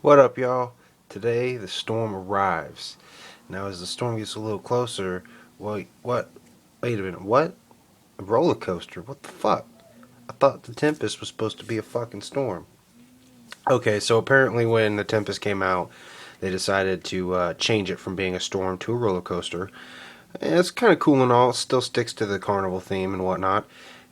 What up, y'all? Today the storm arrives. Now, as the storm gets a little closer, wait, what? Wait a minute, what? A roller coaster? What the fuck? I thought the Tempest was supposed to be a fucking storm. Okay, so apparently when the Tempest came out, they decided to change it from being a storm to a roller coaster. And it's kind of cool and all. It still sticks to the carnival theme and whatnot.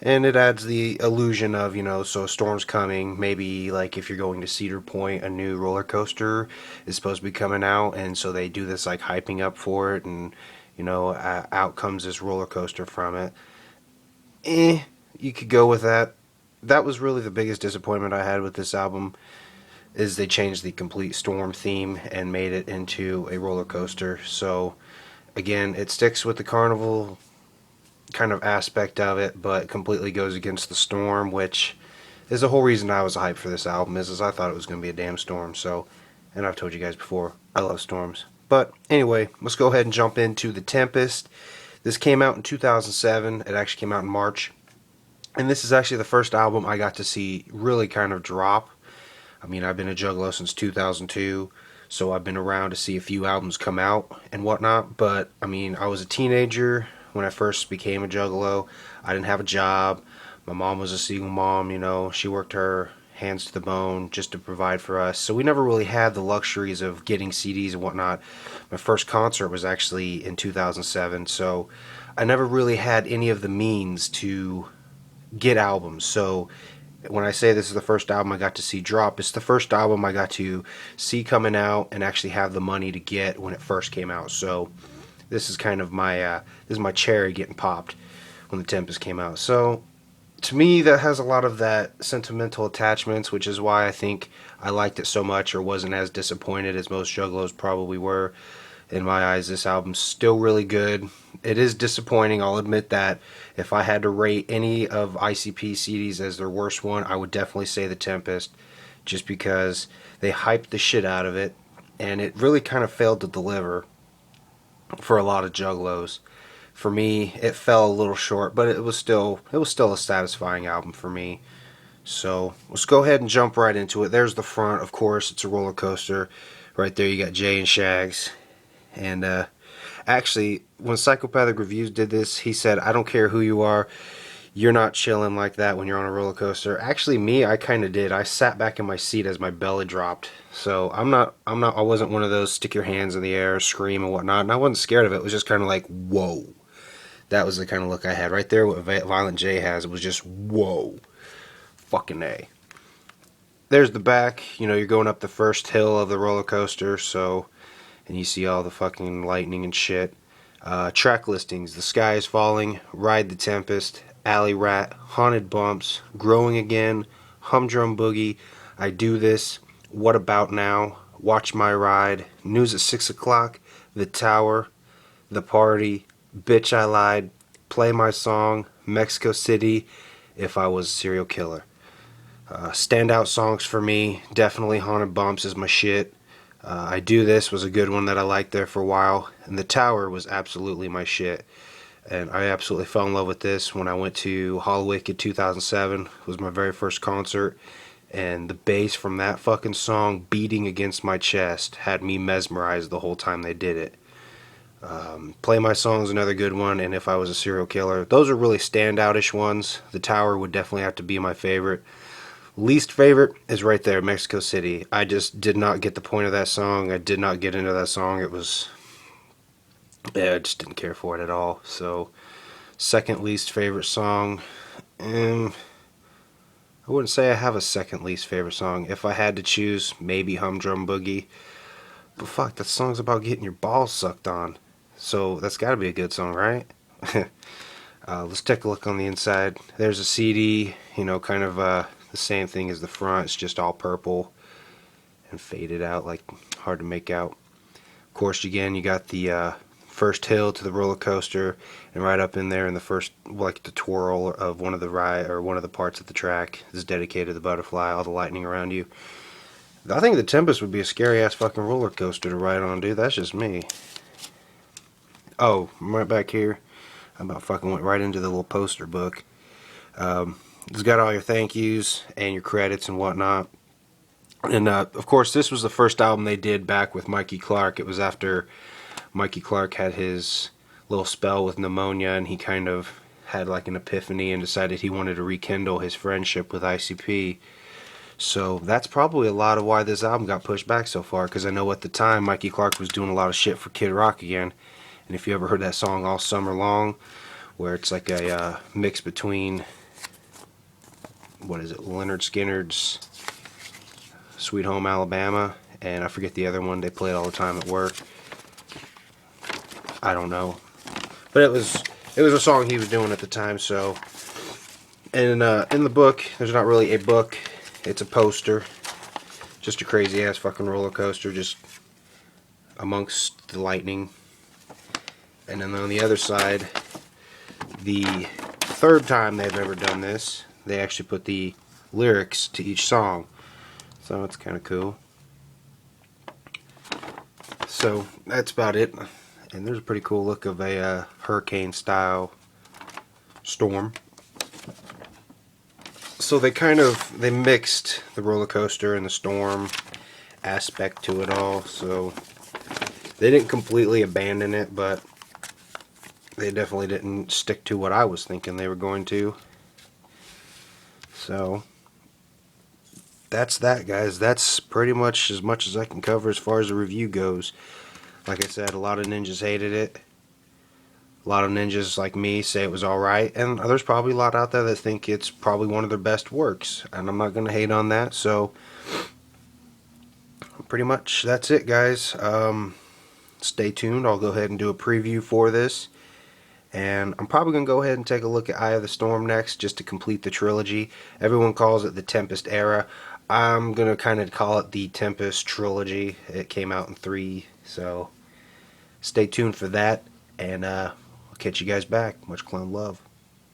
And it adds the illusion of, so a storm's coming. Maybe, like, if you're going to Cedar Point, a new roller coaster is supposed to be coming out. And so they do this, like, hyping up for it. And, out comes this roller coaster from it. You could go with that. That was really the biggest disappointment I had with this album is they changed the complete storm theme and made it into a roller coaster. So again, it sticks with the carnival kind of aspect of it, but completely goes against the storm, which is the whole reason I was hyped for this album is I thought it was going to be a damn storm. So, and I've told you guys before, I love storms. But anyway, let's go ahead and jump into The Tempest. This came out in 2007. It actually came out in March. And this is actually the first album I got to see really kind of drop. I mean, I've been a Juggalo since 2002, so I've been around to see a few albums come out and whatnot. But, I mean, I was a teenager when I first became a Juggalo. I didn't have a job. My mom was a single mom, She worked her hands to the bone just to provide for us. So we never really had the luxuries of getting CDs and whatnot. My first concert was actually in 2007, so I never really had any of the means to get albums. So when I say this is the first album I got to see drop, it's the first album I got to see coming out and actually have the money to get when it first came out. So this is kind of my this is my cherry getting popped when the Tempest came out. So to me, that has a lot of that sentimental attachments, which is why I think I liked it so much or wasn't as disappointed as most Juggalos probably were. In my eyes, this album's still really good. It is disappointing, I'll admit that. If I had to rate any of ICP CDs as their worst one, I would definitely say The Tempest, just because they hyped the shit out of it, and it really kind of failed to deliver for a lot of Juggalos. For me, it fell a little short, but it was still a satisfying album for me. So let's go ahead and jump right into it. There's the front, of course. It's a roller coaster. Right there, you got Jay and Shags. And actually, when Psychopathic Reviews did this, he said, "I don't care who you are, you're not chilling like that when you're on a roller coaster." Actually, me, I kind of did. I sat back in my seat as my belly dropped. So I wasn't one of those stick your hands in the air, scream and whatnot. And I wasn't scared of it. It was just kind of like, whoa. That was the kind of look I had right there. What Violent J has, it was just whoa, fucking A. There's the back. You're going up the first hill of the roller coaster, so and you see all the fucking lightning and shit. Track listings: The Sky is Falling, Ride the Tempest, Alley Rat, Haunted Bumps, Growing Again, Humdrum Boogie, I Do This, What About Now, Watch My Ride, News at 6 o'clock, The Tower, The Party, Bitch I Lied, Play My Song, Mexico City, If I Was a Serial Killer. Standout songs for me, definitely Haunted Bumps is my shit. I Do This was a good one that I liked there for a while. And The Tower was absolutely my shit. And I absolutely fell in love with this when I went to Hollywicked 2007. It was my very first concert. And the bass from that fucking song beating against my chest had me mesmerized the whole time they did it. Play My Song is another good one. And If I Was a Serial Killer. Those are really standoutish ones. The Tower would definitely have to be my favorite. Least favorite is right there, Mexico City. I just did not get the point of that song. I did not get into that song. I just didn't care for it at all. So, second least favorite song. I wouldn't say I have a second least favorite song. If I had to choose, maybe Humdrum Boogie. But fuck, that song's about getting your balls sucked on. So, that's gotta be a good song, right? Let's take a look on the inside. There's a CD, kind of the same thing as the front. It's just all purple and faded out, like hard to make out. Of course, again, you got the first hill to the roller coaster, and right up in there in the first, like the twirl of one of the ride or one of the parts of the track is dedicated to the butterfly, all the lightning around you. I think the Tempest would be a scary ass fucking roller coaster to ride on, dude. That's just me. Oh, right back here, I about fucking went right into the little poster book. It's got all your thank yous and your credits and whatnot. And of course, this was the first album they did back with Mikey Clark. It was after Mikey Clark had his little spell with pneumonia, and he kind of had like an epiphany and decided he wanted to rekindle his friendship with ICP. So that's probably a lot of why this album got pushed back so far, because I know at the time Mikey Clark was doing a lot of shit for Kid Rock again. And if you ever heard that song All Summer Long, where it's like a mix between, what is it, Leonard Skinner's Sweet Home Alabama, and I forget the other one they played all the time at work. I don't know. But it was a song he was doing at the time. So, and in the book, there's not really a book. It's a poster, just a crazy ass fucking roller coaster, just amongst the lightning. And then on the other side, the third time they've ever done this, they actually put the lyrics to each song. So it's kind of cool. So that's about it. And there's a pretty cool look of a hurricane style storm. So they mixed the roller coaster and the storm aspect to it all. So they didn't completely abandon it, but they definitely didn't stick to what I was thinking they were going to. So that's that, guys. That's pretty much as I can cover as far as the review goes. Like I said, a lot of ninjas hated it. A lot of ninjas like me say it was alright, and there's probably a lot out there that think it's probably one of their best works, and I'm not going to hate on that. So pretty much that's it, guys. Stay tuned. I'll go ahead and do a preview for this, and I'm probably going to go ahead and take a look at Eye of the Storm next, just to complete the trilogy. Everyone calls it the Tempest era. I'm going to kind of call it the Tempest trilogy. It came out in 3, so stay tuned for that, and I'll catch you guys back. Much clown love.